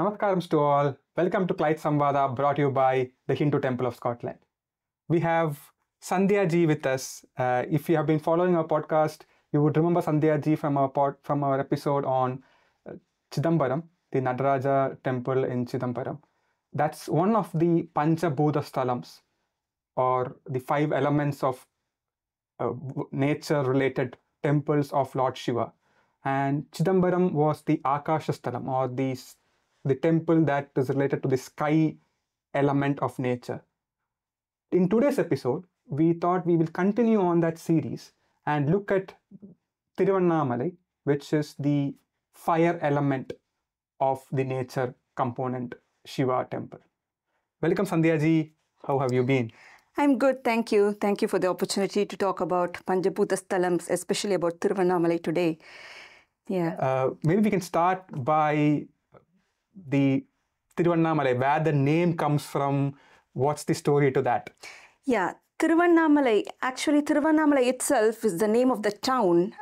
Namaskarams to all. Welcome to Clyde Samvada, brought to you by the Hindu Temple of Scotland. We have Sandhya ji with us. If you have been following our podcast, you would remember Sandhya ji from our episode on Chidambaram, the Nataraja temple in Chidambaram. That's one of the Panchabhuta Sthalams, or the 5 elements of nature-related temples of Lord Shiva. And Chidambaram was the Akasha Sthalam, or the temple that is related to the sky element of nature. In today's episode, we thought we will continue on that series and look at Tiruvannamalai, which is the fire element of the nature component Shiva temple. Welcome Sandhya ji. How have you been? I'm good, thank you. Thank you for the opportunity to talk about Panchabhuta Sthalams, especially about Tiruvannamalai today. Yeah. Maybe we can start by the Tiruvannamalai, where the name comes from. What's the story to that? Yeah, Tiruvannamalai, actually Tiruvannamalai itself is the name of the town.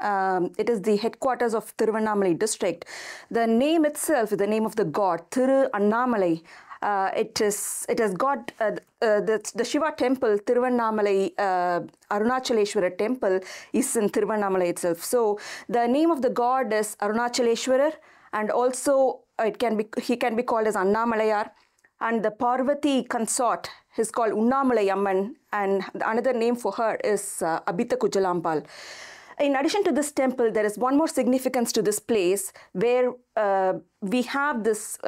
It is the headquarters of Tiruvannamalai district. The name itself is the name of the god, Tiruvannamalai. It has got the Shiva temple, Tiruvannamalai, Arunachaleshwara temple is in Tiruvannamalai itself. So the name of the god is Arunachaleshwarar, and also he can be called as Annamalayar. And the Parvati consort is called Unnamalai Amman, and another name for her is Abhita Kujalambal. In addition to this temple, there is one more significance to this place where we have this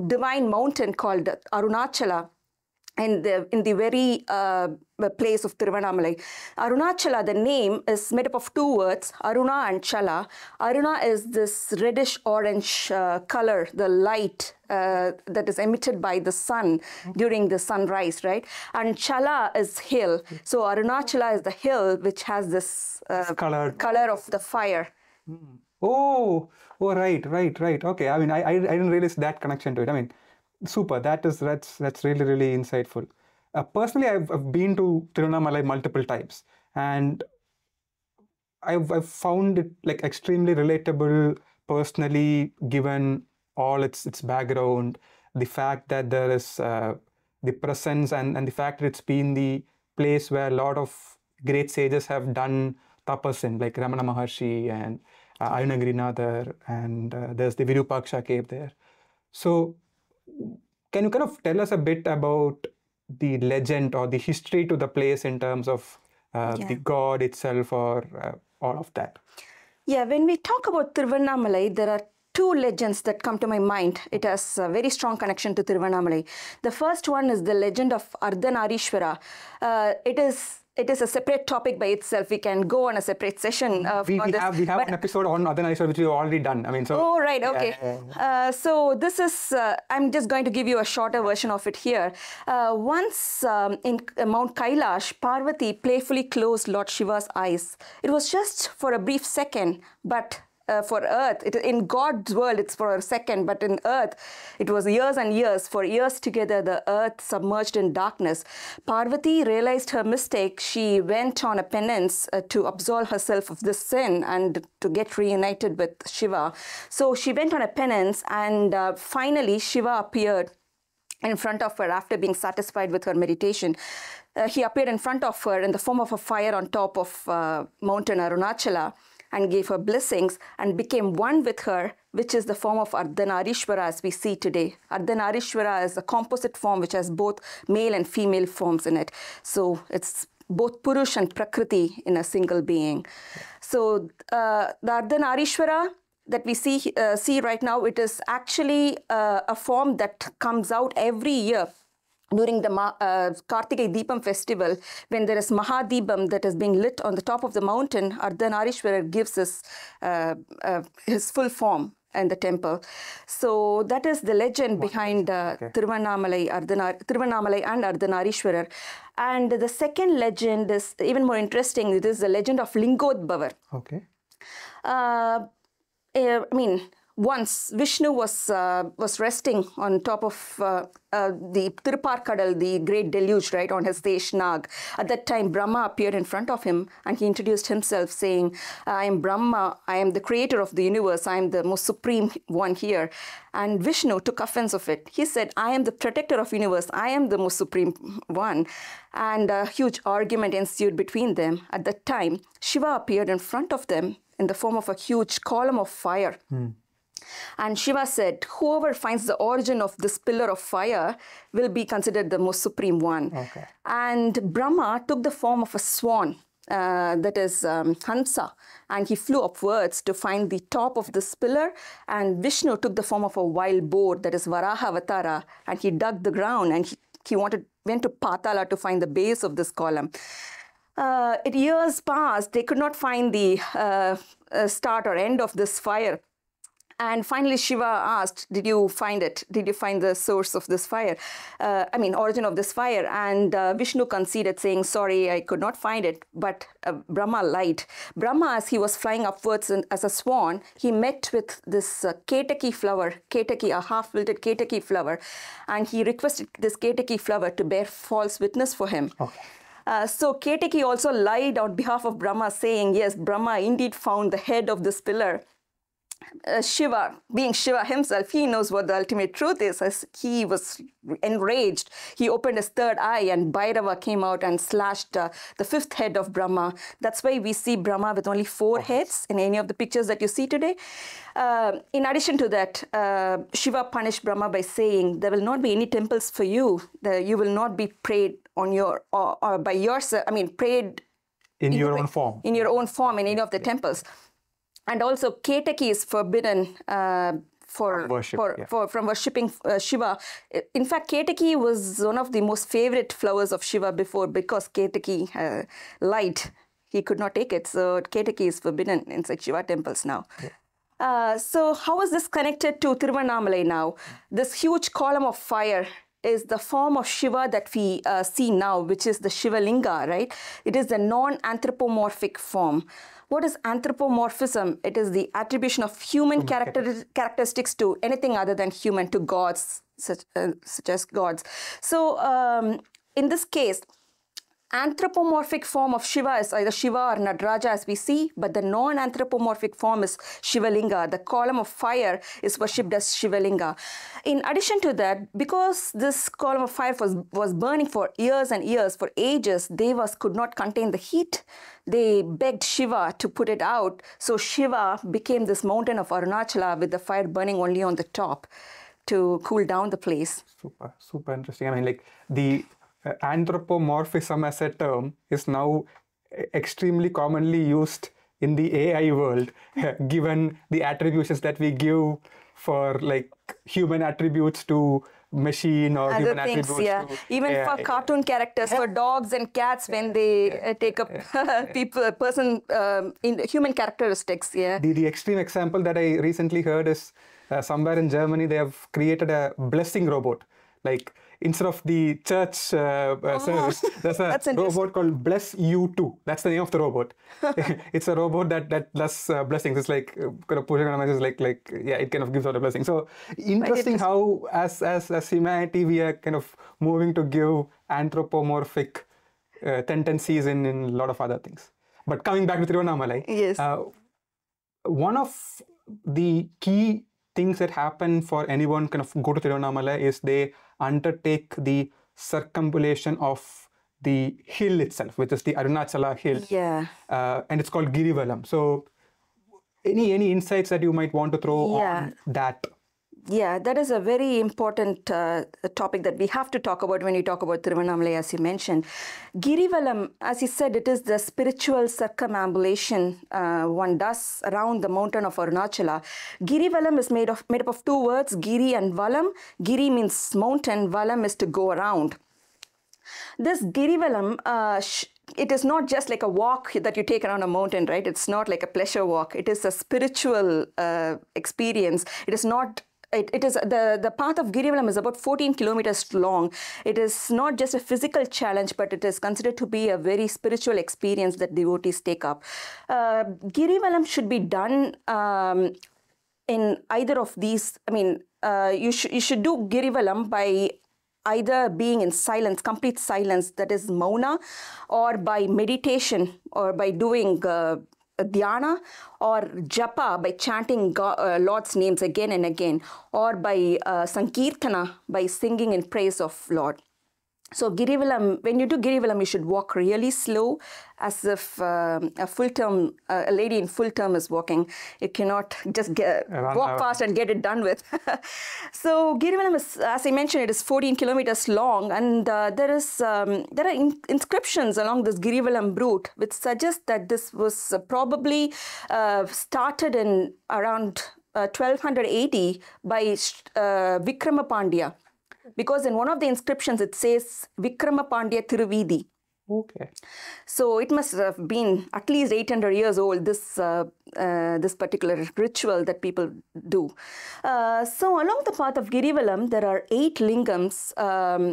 divine mountain called Arunachala in the very place of Tiruvannamalai. Arunachala, the name is made up of 2 words, Aruna and Chala. Aruna is this reddish orange color, the light that is emitted by the sun during the sunrise, right? And Chala is hill. So Arunachala is the hill which has this color of the fire. Oh, right. Okay, I mean, I didn't realize that connection to it. I mean, super. That's really, really insightful. Personally, I've been to Tiruvannamalai multiple times, and I've found it like extremely relatable personally, given all its background, the fact that there is the presence and the fact that it's been the place where a lot of great sages have done tapas in, like Ramana Maharshi and Ayunagirinadar, and there's the Virupaksha cave there. So can you kind of tell us a bit about the legend or the history to the place in terms of the god itself, or all of that? Yeah, when we talk about Tiruvannamalai, there are 2 legends that come to my mind. It has a very strong connection to Tiruvannamalai. The first one is the legend of Ardhanarishwara. It is a separate topic by itself. We can go on a separate session. We have an episode on Ardhanarishwara which we've already done. I mean, so. Oh, right. Okay. Yeah. So this is, I'm just going to give you a shorter version of it here. Once in Mount Kailash, Parvati playfully closed Lord Shiva's eyes. It was just for a brief second, but for earth, in God's world, it's for a second, but in earth, it was years and years. For years together, the earth submerged in darkness. Parvati realized her mistake. She went on a penance to absolve herself of this sin and to get reunited with Shiva. So she went on a penance, and finally Shiva appeared in front of her after being satisfied with her meditation. He appeared in front of her in the form of a fire on top of mountain Arunachala, and gave her blessings and became one with her, which is the form of Ardhanarishwara as we see today. Ardhanarishwara is a composite form which has both male and female forms in it. So it's both Purush and Prakriti in a single being. So the Ardhanarishwara that we see right now, it is actually a form that comes out every year during the Kartigai Deepam festival, when there is Mahadibam that is being lit on the top of the mountain. Ardhanarishwara gives his full form in the temple. So that is the legend behind Tiruvannamalai and Ardhanarishwarar. And the second legend is even more interesting. It is the legend of Lingodhavar. Okay. I mean, once Vishnu was resting on top of the Tirupar-Kadal, the great deluge, right, on his Deshnag. At that time, Brahma appeared in front of him and he introduced himself saying, I am Brahma, I am the creator of the universe, I am the most supreme one here. And Vishnu took offense of it. He said, I am the protector of universe, I am the most supreme one. And a huge argument ensued between them. At that time, Shiva appeared in front of them in the form of a huge column of fire. And Shiva said, whoever finds the origin of this pillar of fire will be considered the most supreme one. Okay. And Brahma took the form of a swan, that is Hansa, and he flew upwards to find the top of this pillar. And Vishnu took the form of a wild boar, that is Varaha Avatara, and he dug the ground and he went to Patala to find the base of this column. Years passed, they could not find the start or end of this fire. And finally, Shiva asked, did you find it? Did you find the source of this fire? Origin of this fire? And Vishnu conceded, saying, sorry, I could not find it. But Brahma lied. Brahma, as he was flying upwards as a swan, he met with this Ketaki flower, a half-wilted Ketaki flower. And he requested this Ketaki flower to bear false witness for him. Okay. So Ketaki also lied on behalf of Brahma, saying, yes, Brahma indeed found the head of this pillar. Shiva, being Shiva himself, he knows what the ultimate truth is. As he was enraged, he opened his third eye and Bhairava came out and slashed the fifth head of Brahma. That's why we see Brahma with only 4 heads in any of the pictures that you see today. In addition to that, Shiva punished Brahma by saying, there will not be any temples for you. You will not be prayed on your, or by yourself, prayed in your own form. In your own form in any of the temples. And also, Ketaki is forbidden from worshipping Shiva. In fact, Ketaki was one of the most favorite flowers of Shiva before, because Ketaki lied. He could not take it. So Ketaki is forbidden inside Shiva temples now. Yeah. So how is this connected to Tiruvannamalai now? This huge column of fire is the form of Shiva that we see now, which is the Shiva Linga, right? It is the non-anthropomorphic form. What is anthropomorphism? It is the attribution of human characteristics to anything other than human, to gods, such as gods. So in this case, anthropomorphic form of Shiva is either Shiva or Nataraja, as we see, but the non-anthropomorphic form is Shiva Linga. The column of fire is worshipped as Shiva Linga. In addition to that, because this column of fire was burning for years and years, for ages, Devas could not contain the heat. They begged Shiva to put it out. So Shiva became this mountain of Arunachala with the fire burning only on the top to cool down the place. Super interesting. The anthropomorphism as a term is now extremely commonly used in the AI world, given the attributions that we give for human attributes to machine or human attributes to even AI. For cartoon characters, for dogs and cats, when they take up in human characteristics. The extreme example that I recently heard is somewhere in Germany they have created a blessing robot. Instead of the church service, there's a robot called Bless You Too. That's the name of the robot. It's a robot that does blessings. It's pushing on a message, it kind of gives out a blessing. So interesting how, as humanity, we are kind of moving to give anthropomorphic tendencies in a lot of other things. But coming back to Tiruvannamalai, yes. One of the key things that happen for anyone kind of go to Tiruvannamalai is they undertake the circumambulation of the hill itself, which is the Arunachala hill. Yeah. And it's called Girivalam. So any insights that you might want to throw on that? Yeah, that is a very important topic that we have to talk about when you talk about Tiruvannamalai, as you mentioned. Girivalam, as you said, it is the spiritual circumambulation one does around the mountain of Arunachala. Girivalam is made up of 2 words, Giri and Valam. Giri means mountain, Valam is to go around. This Girivalam, it is not just like a walk that you take around a mountain, right? It's not like a pleasure walk. It is a spiritual experience. It is not. It is the path of Girivalam is about 14 kilometers long. It is not just a physical challenge, but it is considered to be a very spiritual experience that devotees take up. Girivalam should be done in either of these, I mean, you should do Girivalam by either being in silence, complete silence, that is mauna, or by meditation, or by doing dhyana, or japa, by chanting Lord's names again and again, or by sankirtana, by singing in praise of Lord. So Girivalam, when you do Girivalam, you should walk really slow, as if a lady in full term is walking. You cannot just walk fast and get it done with. So Girivalam is, as I mentioned, it is 14 kilometers long, and there are inscriptions along this Girivalam route which suggest that this was probably started in around 1280 by Vikrama Pandya. Because in one of the inscriptions it says Vikrama Pandya Tiruvidi. Okay. So it must have been at least 800 years old, this particular ritual that people do. So along the path of Girivalam, there are 8 lingams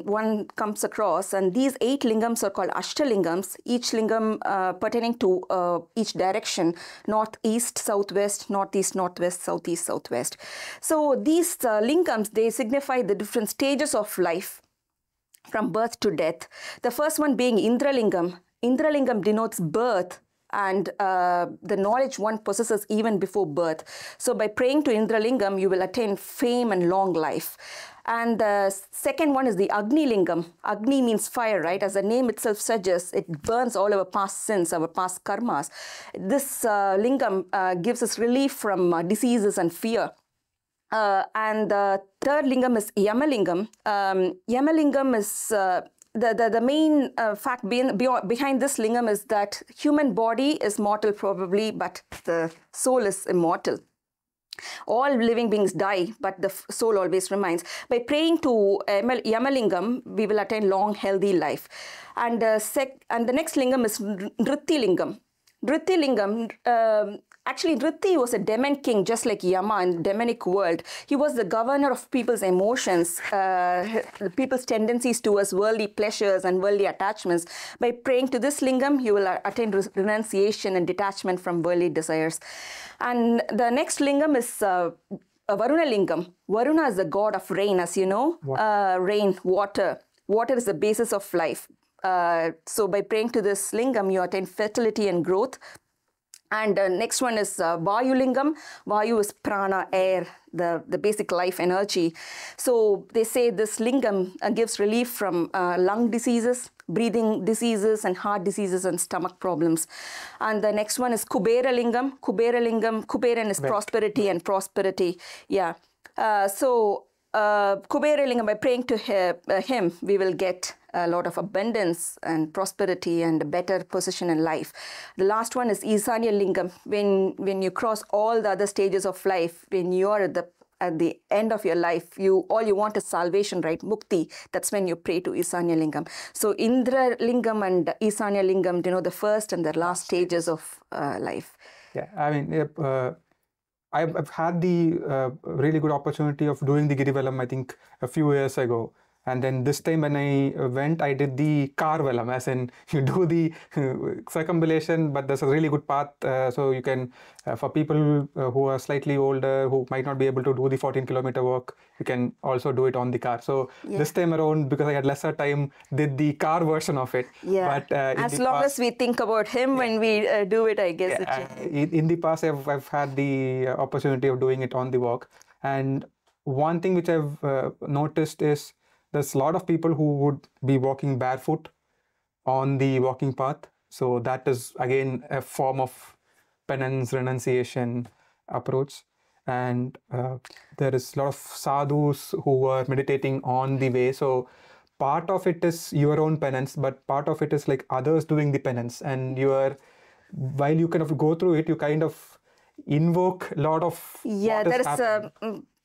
one comes across, and these 8 lingams are called Ashtalingams, each lingam pertaining to each direction: northeast, southwest, northeast, northwest, southeast, southwest. So these lingams, they signify the different stages of life, from birth to death. The first one being Indralingam. Indralingam denotes birth and the knowledge one possesses even before birth. So by praying to Indralingam, you will attain fame and long life. And the second one is the Agni Lingam. Agni means fire, right? As the name itself suggests, it burns all our past sins, our past karmas. This lingam gives us relief from diseases and fear. And the third lingam is Yamalingam. Yamalingam is the main fact behind this lingam is that human body is mortal probably, but the soul is immortal. All living beings die, but the soul always remains. By praying to Yamalingam, we will attain long, healthy life. And the next lingam is Nritti Lingam. Nritti Lingam, actually Nritti was a demon king, just like Yama in the demonic world. He was the governor of people's emotions, people's tendencies towards worldly pleasures and worldly attachments. By praying to this lingam, you will attain renunciation and detachment from worldly desires. And the next lingam is Varuna Lingam. Varuna is the god of rain, as you know. Rain, water. Water is the basis of life. So by praying to this lingam, you attain fertility and growth. And next one is Vayu Lingam. Vayu is prana, air, the basic life energy. So they say this lingam gives relief from lung diseases, breathing diseases, and heart diseases and stomach problems. And the next one is Kubera Lingam. Kubera Lingam, Kuberan is prosperity and prosperity. Yeah. Kubera Lingam, by praying to him, we will get a lot of abundance and prosperity and a better position in life. The last one is Isanya Lingam. When you cross all the other stages of life, when you are at the end of your life, all you want is salvation, right? Mukti. That's when you pray to Isanya Lingam. So Indra Lingam and Isanya Lingam, the first and the last stages of life. Yeah, I mean, I've had the really good opportunity of doing the Girivalam, I think, a few years ago. And then this time when I went, I did the Karvalam, as in you do the circumambulation, but there's a really good path. So you can, for people who are slightly older, who might not be able to do the 14-kilometer walk, you can also do it on the car. So this time around, because I had lesser time, did the car version of it. Yeah. But as long as we think about him when we do it, I guess. In the past, I've had the opportunity of doing it on the walk. And one thing which I've noticed is, there's a lot of people who would be walking barefoot on the walking path. So that is, again, a form of penance, renunciation approach. And there is a lot of sadhus who are meditating on the way. So part of it is your own penance, but part of it is like others doing the penance. And while you kind of go through it, you kind of invoke a lot of...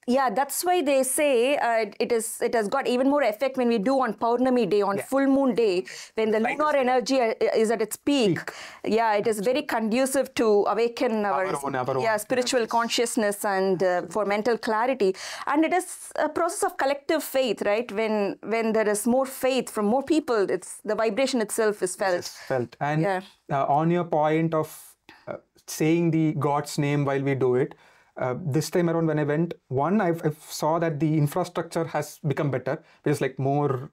Yeah, that's why they say it has got even more effect when we do on Paurnami day, on full moon day, when the lunar energy is at its peak. Yeah, it is very conducive to awaken our spiritual consciousness and for mental clarity. And it is a process of collective faith, right? When there is more faith from more people, the vibration itself is felt. And on your point of saying the God's name while we do it, This time around when I went, one, I saw that the infrastructure has become better. It's like more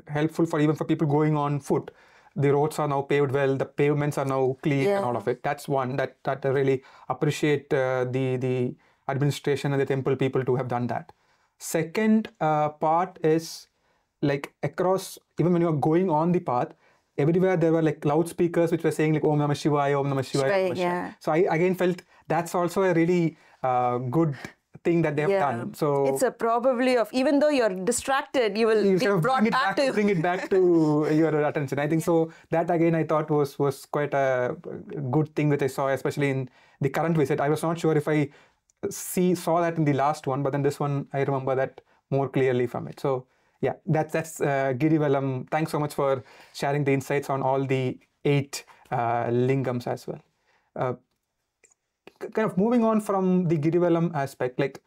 helpful for even for people going on foot. The roads are now paved well, the pavements are now clean and all of it. That's one that I really appreciate the administration and the temple people to have done that. Second part is like across, even when you're going on the path, everywhere there were like loudspeakers which were saying like Om Namah Shivaya, Om Namah Shivaya, Om Namah Shivaya. Yeah. So I again felt that's also a really good thing that they have done. So it's a probably of, even though you're distracted, you will be brought back to bring it back to your attention. I think so. That again I thought was quite a good thing that I saw, especially in the current visit. I was not sure if I saw that in the last one, but then this one I remember that more clearly from it. So yeah, that's Girivalam. Thanks so much for sharing the insights on all the 8 lingams as well. Kind of moving on from the Girivalam aspect, like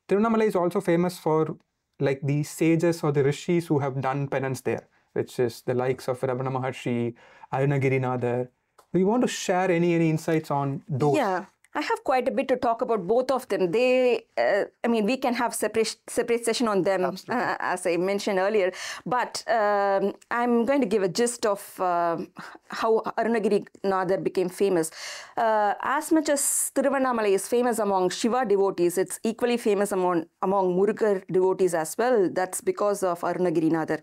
Tiruvannamalai is also famous for like the sages or the rishis who have done penance there, which is the likes of Ramana Maharshi, Arunagirinathar. Do you want to share any insights on those? Yeah. I have quite a bit to talk about both of them. They, I mean, we can have separate session on them, as I mentioned earlier. But I'm going to give a gist of how Arunagirinathar became famous. As much as Tiruvannamalai is famous among Shiva devotees, it's equally famous among Murugar devotees as well. That's because of Arunagirinathar.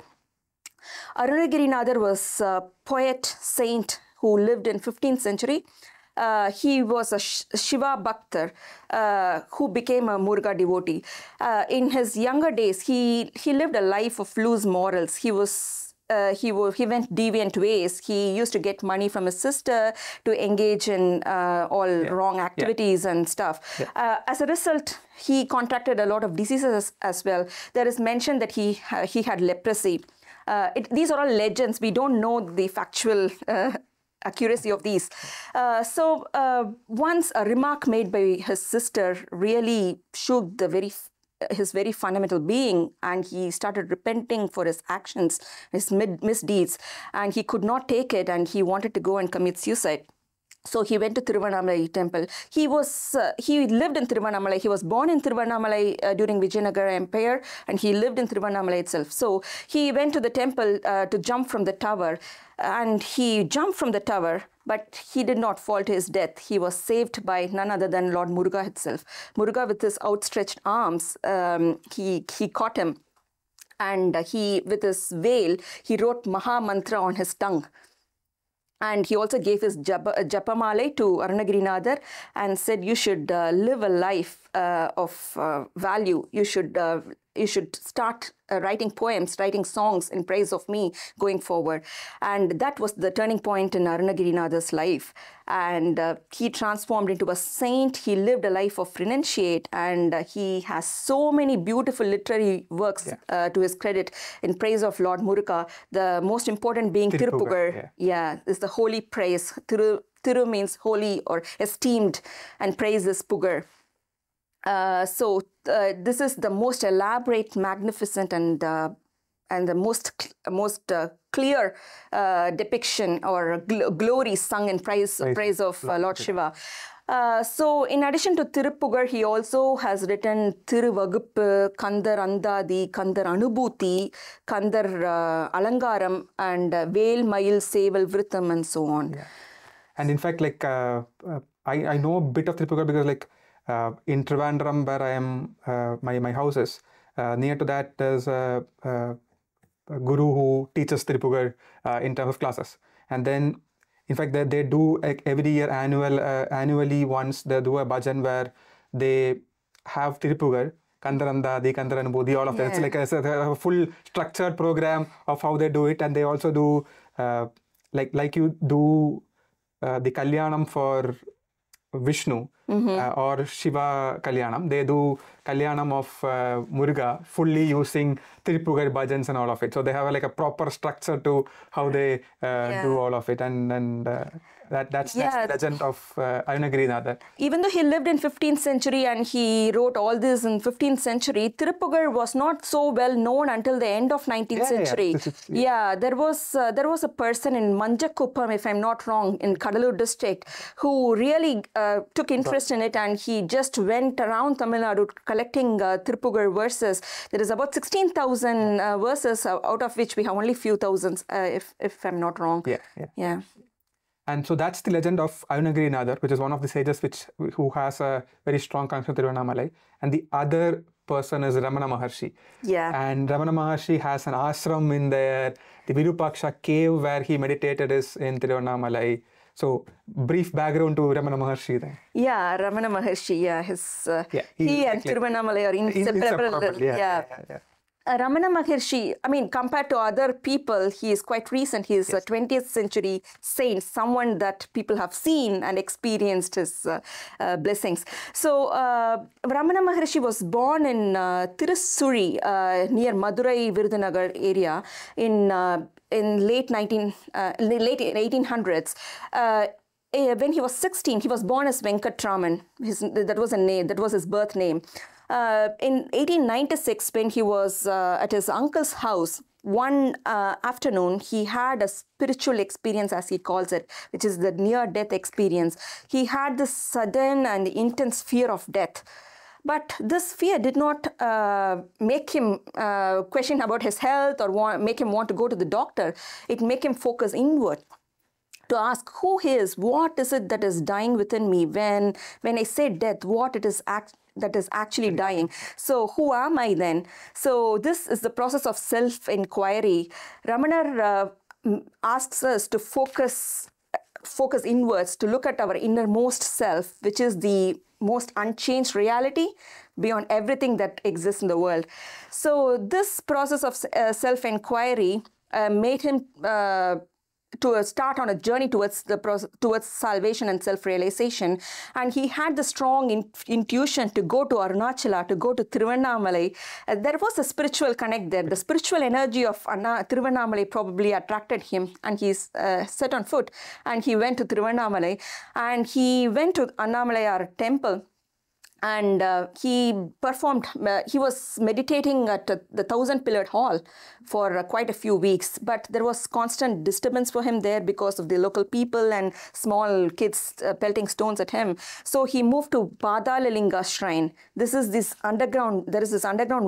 Arunagirinathar was a poet, saint who lived in 15th century. He was a Shiva Bhaktar who became a Muruga devotee. In his younger days, he lived a life of loose morals. He went deviant ways. He used to get money from his sister to engage in all wrong activities and stuff. As a result, he contracted a lot of diseases as well. There is mention that he had leprosy. These are all legends. We don't know the factual accuracy of these. So once a remark made by his sister really shook his very fundamental being, and he started repenting for his actions, his misdeeds, and he could not take it, and he wanted to go and commit suicide. So he went to Tiruvannamalai temple. He lived in Tiruvannamalai. He was born in Tiruvannamalai during Vijayanagara Empire, and he lived in Tiruvannamalai itself. So he went to the temple to jump from the tower, and he jumped from the tower, but he did not fall to his death. He was saved by none other than Lord Muruga himself. Muruga, with his outstretched arms, he caught him, and with his veil, he wrote Maha Mantra on his tongue. And he also gave his Japamalai to Arunagirinathar and said, you should live a life of value. You should start writing poems, writing songs in praise of me going forward. And that was the turning point in Arunagirinath's life. And he transformed into a saint. He lived a life of renunciate, and he has so many beautiful literary works to his credit in praise of Lord Muruga. The most important being Tiruppugar. Is the holy praise. Tiru means holy or esteemed, and praise is Pugar. So this is the most elaborate, magnificent, and the most clear depiction or glory sung in praise of Lord Shiva. So in addition to Tiruppugar, he also has written Tiruvaguppu, Kandar Andadi, Kandar Anubhuti, Kandar Alangaram, and Vel Mayil Seval Vritam, and so on. And in fact, like I know a bit of Tiruppugar because like in Trivandrum, where I am, my house is, near to that there's a guru who teaches Tiruppugar in terms of classes. And then, in fact, they do every year annually once they do a bhajan where they have Tiruppugar, Kandarandadi, Kandaranubudi, all of that. It's like a full structured program of how they do it. And they also do, like you do the Kalyanam for Vishnu or Shiva Kalyanam. They do Kalyanam of Muruga fully using Tiruppugar bhajans and all of it. So they have like a proper structure to how they do all of it, and that's the legend of Arunagirinadar. Even though he lived in 15th century and he wrote all this in 15th century, Tiruppugar was not so well known until the end of 19th century. There was a person in Manjakuppam, if I'm not wrong, in Kadalur district, who really took interest in it, and he just went around Tamil Nadu collecting Tiruppugar verses. There is about 16,000 verses, out of which we have only few thousands, if I'm not wrong. Yeah. And so that's the legend of Arunagirinadar, which is one of the sages who has a very strong connection to Tiruvannamalai. And the other person is Ramana Maharshi. And Ramana Maharshi has an ashram in there. The Virupaksha cave where he meditated is in Tiruvannamalai. So, brief background to Ramana Maharshi then. Ramana Maharshi, he and Tiruvannamalai are inseparable. Ramana Maharshi, I mean, compared to other people, he is quite recent. He is a 20th century saint, someone that people have seen and experienced his blessings. So, Ramana Maharshi was born in Tirusuri, near Madurai, Virudhunagar area in late 1800s. When he was 16, he was born as Venkatraman. That was a name, that was his birth name. In 1896, when he was at his uncle's house, one afternoon, he had a spiritual experience, as he calls it, which is the near-death experience. He had this sudden and intense fear of death. But this fear did not make him question about his health or make him want to go to the doctor. It made him focus inward, to ask who he is, what is it that is dying within me when I say death, what it is that is actually dying. So who am I then? So this is the process of self-inquiry. Ramana asks us to focus inwards, to look at our innermost self, which is the most unchanged reality beyond everything that exists in the world. So this process of self-inquiry made him to start on a journey towards salvation and self-realization. And he had the strong intuition to go to Arunachala, to go to Tiruvannamalai. There was a spiritual connect there. The spiritual energy of Tiruvannamalai probably attracted him, and he's set on foot. And he went to Tiruvannamalai, and he went to Annamalai temple. And he was meditating at the 1,000-pillared hall for quite a few weeks. But there was constant disturbance for him there because of the local people and small kids pelting stones at him. So he moved to Padalalinga shrine. There is this underground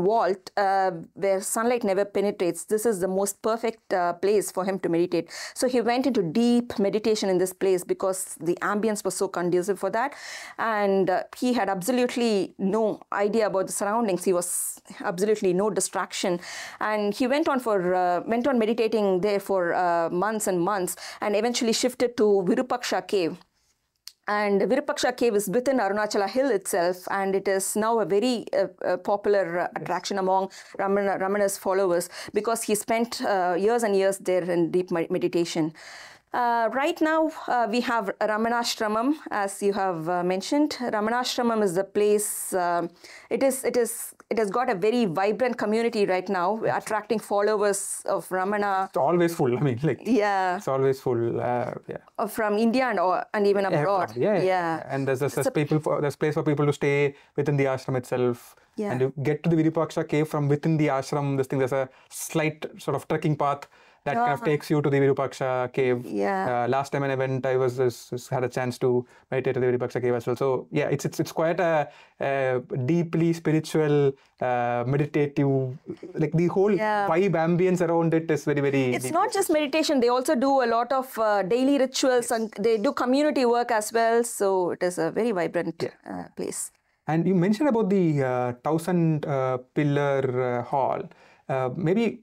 vault where sunlight never penetrates. This is the most perfect place for him to meditate. So he went into deep meditation in this place because the ambience was so conducive for that. And he had absolutely no idea about the surroundings. He was absolutely no distraction, and he went on meditating there for months and months, and eventually shifted to Virupaksha cave. And Virupaksha cave is within Arunachala hill itself, and it is now a very popular attraction among Ramana's followers because he spent years and years there in deep meditation. Right now, we have Ramanashramam, as you have mentioned. Ramanashramam is the place. It has got a very vibrant community right now, attracting followers of Ramana. It's always full. I mean, it's always full. From India and even abroad. And there's place for people to stay within the ashram itself. And you get to the Virupaksha cave from within the ashram. There's a slight sort of trekking path that kind of takes you to the Virupaksha cave. Last time when I went, I had a chance to meditate at the Virupaksha cave as well. So it's quite a deeply spiritual, meditative, like the whole vibe ambience around it is very, very. It's not just meditation. They also do a lot of daily rituals, and they do community work as well. So it is a very vibrant place. And you mentioned about the 1,000-pillar hall. Maybe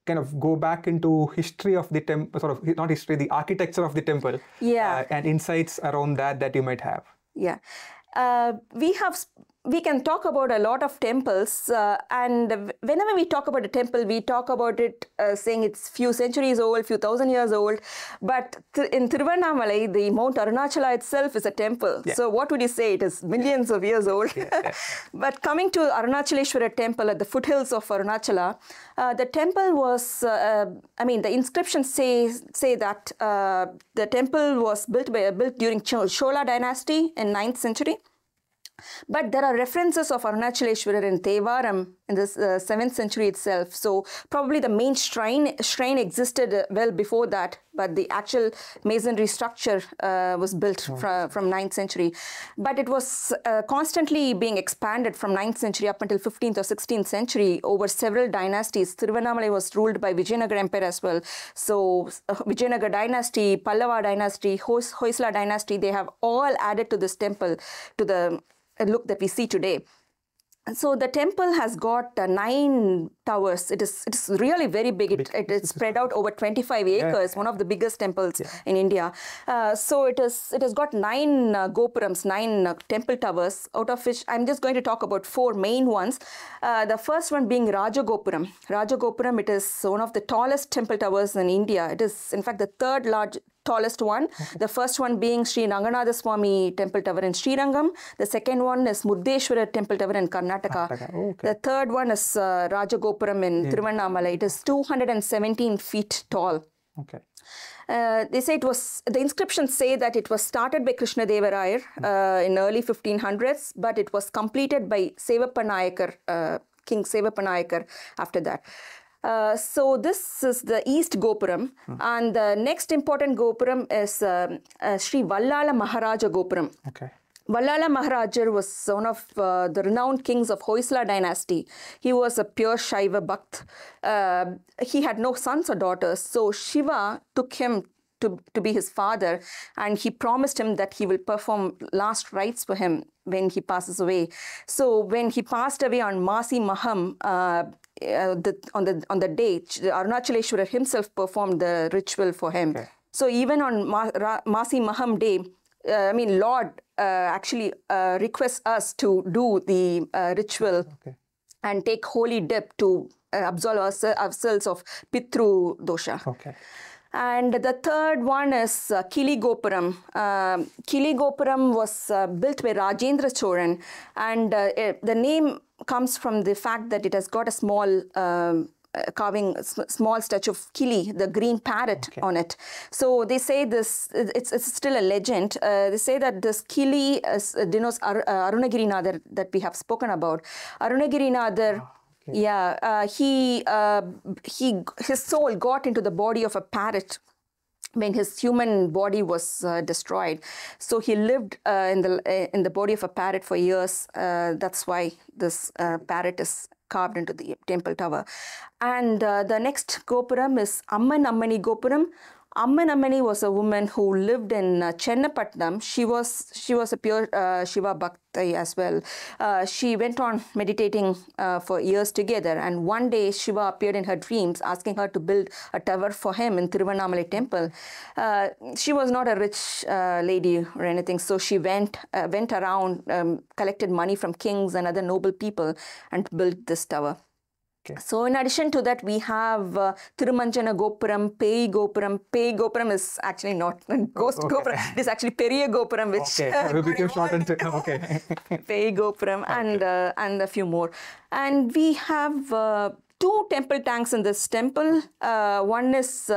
kind of go back into history of the temple, sort of not history, the architecture of the temple, and insights around that you might have. We have we can talk about a lot of temples, and whenever we talk about a temple, we talk about it saying it's few centuries old, few thousand years old. But in Tiruvannamalai, the Mount Arunachala itself is a temple. Yeah. So what would you say? It is millions of years old. But coming to Arunachaleshwara temple at the foothills of Arunachala, the temple was, the inscriptions say that the temple was built during Chola dynasty in 9th century. But there are references of Arunachaleshwara in Tevaram in the 7th century itself. So probably the main shrine existed well before that, but the actual masonry structure was built from 9th century. But it was constantly being expanded from 9th century up until 15th or 16th century over several dynasties. Tiruvannamalai was ruled by Vijayanagara Empire as well. So Vijayanagara dynasty, Pallava dynasty, Hoysala dynasty, they have all added to this temple to the look that we see today. And so the temple has got 9 towers. It is really very big. It is spread out over 25 acres, one of the biggest temples in India. So it has got 9 gopurams, 9 temple towers, out of which I'm just going to talk about 4 main ones. The first one being Rajagopuram. Rajagopuram, it is one of the tallest temple towers in India. It is, in fact, the third tallest one. Okay. The first one being Sri Ranganatha Swami Temple Tower in Srirangam. The second one is Muddeshwara Temple Tower in Karnataka. Okay. The third one is Rajagopuram in Tiruvannamalai. It is 217 feet tall. Okay. They say the inscriptions say that it was started by Krishna Deva Rayar in early 1500s, but it was completed by Sevappa Nayakar, King Sevappa Nayakar after that. So this is the East Gopuram, and the next important Gopuram is Sri Vallala Maharaja Gopuram. Okay. Vallala Maharaja was one of the renowned kings of Hoysala dynasty. He was a pure Shiva Bhakt. He had no sons or daughters, so Shiva took him to be his father, and he promised him that he will perform last rites for him when he passes away. So when he passed away on Masi Maham, on the day, Arunachaleshwara himself performed the ritual for him. Okay. So even on Masi Maham day, Lord actually requests us to do the ritual and take holy dip to absolve ourselves of Pitru dosha. Okay. And the third one is Kili Gopuram. Kili Gopuram was built by Rajendra Cholan, and the name comes from the fact that it has got a small carving, small statue of Kili, the green parrot, on it. So they say this, it's still a legend. They say that this Kili denotes Arunagirinathar that we have spoken about. Arunagirinathar. Okay. Yeah, his soul got into the body of a parrot when his human body was destroyed. So he lived in the body of a parrot for years. That's why this parrot is carved into the temple tower. And the next Gopuram is Amman Ammani Gopuram. Amman Ammani was a woman who lived in Chennapatnam. She was a pure Shiva Bhakti as well. She went on meditating for years together, and one day Shiva appeared in her dreams asking her to build a tower for him in Tiruvannamalai temple. She was not a rich lady or anything, so she went around, collected money from kings and other noble people and built this tower. Okay. So in addition to that, we have Thirumanjana Gopuram, Pei Gopuram. Pei Gopuram is actually not Ghost Gopuram. It is actually Periya Gopuram, which we became shortened. Okay. Pei Gopuram and a few more. And we have 2 temple tanks in this temple. One is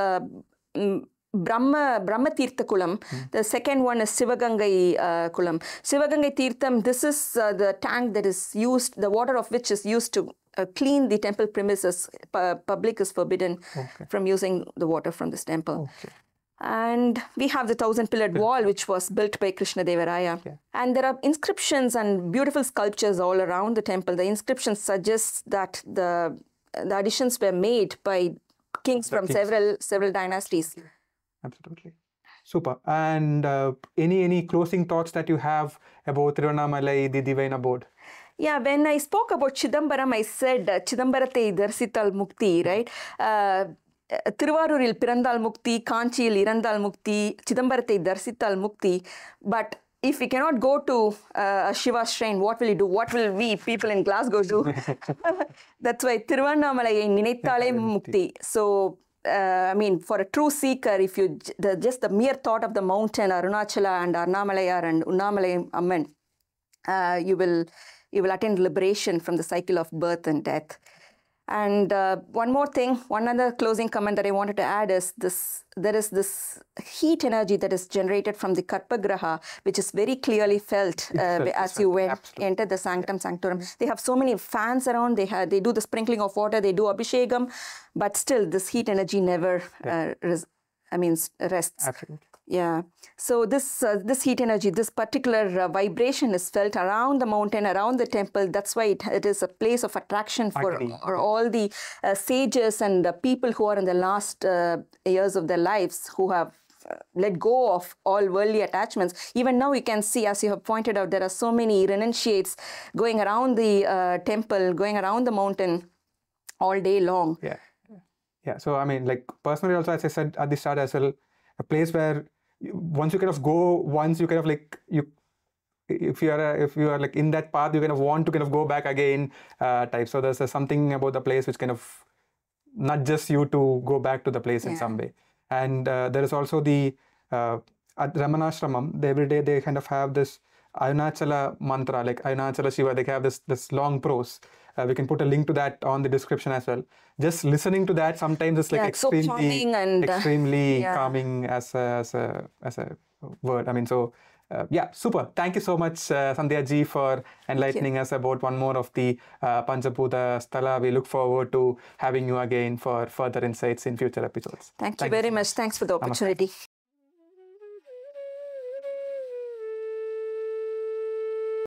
Brahma Tirtha Kulam. The second one is Sivagangai Kulam. Sivagangai Tirtham, this is the tank that is used, the water of which is used to clean the temple premises. Public is forbidden from using the water from this temple. Okay. And we have the 1,000-pillared wall, which was built by Krishna Deva Raya. Okay. And there are inscriptions and beautiful sculptures all around the temple. The inscriptions suggest that the additions were made by kings from several dynasties. Absolutely. Super. And any closing thoughts that you have about Tiruvannamalai, the Divine Abode? Yeah, when I spoke about Chidambaram, I said Chidambarate Darsital Mukti, right? Tiruvaruril Pirandal Mukti, Kanchil Irandal Mukti, Chidambarate Darsital Mukti. But if we cannot go to a Shiva shrine, what will you do? What will we people in Glasgow do? That's why Tiruvannamalai ninaithale mukti. So, I mean, for a true seeker, if you just the mere thought of the mountain, Arunachala and Arunamalayar and Unnamalai Amman, you will attain liberation from the cycle of birth and death. And one more thing, one other closing comment that I wanted to add is this: there is this heat energy that is generated from the Karpagraha, which is very clearly felt as you enter the sanctum sanctorum. They have so many fans around. They do the sprinkling of water. They do abhishekam, but still this heat energy never rests. Absolutely. Yeah. So this heat energy, this particular vibration is felt around the mountain, around the temple. That's why it is a place of attraction for all the sages and the people who are in the last years of their lives, who have let go of all worldly attachments. Even now you can see, as you have pointed out, there are so many renunciates going around the temple, going around the mountain all day long. Yeah. Yeah. So, I mean, like personally also, as I said at the start as well, a place where once you kind of go, once you kind of like, if you are like in that path, you kind of want to kind of go back again type. So there's something about the place which kind of nudges you to go back to the place in some way. And there is also the at Ramanashramam, every day they kind of have this arunachala mantra, like arunachala Shiva. They have this long prose. We can put a link to that on the description as well. Just listening to that sometimes it's like extremely, so calming and, extremely calming as a word. I mean, so yeah, super. Thank you so much, Sandhya ji, for enlightening us about one more of the Panchabhuta Sthala. We look forward to having you again for further insights in future episodes. Thank you very much. Thanks for the opportunity.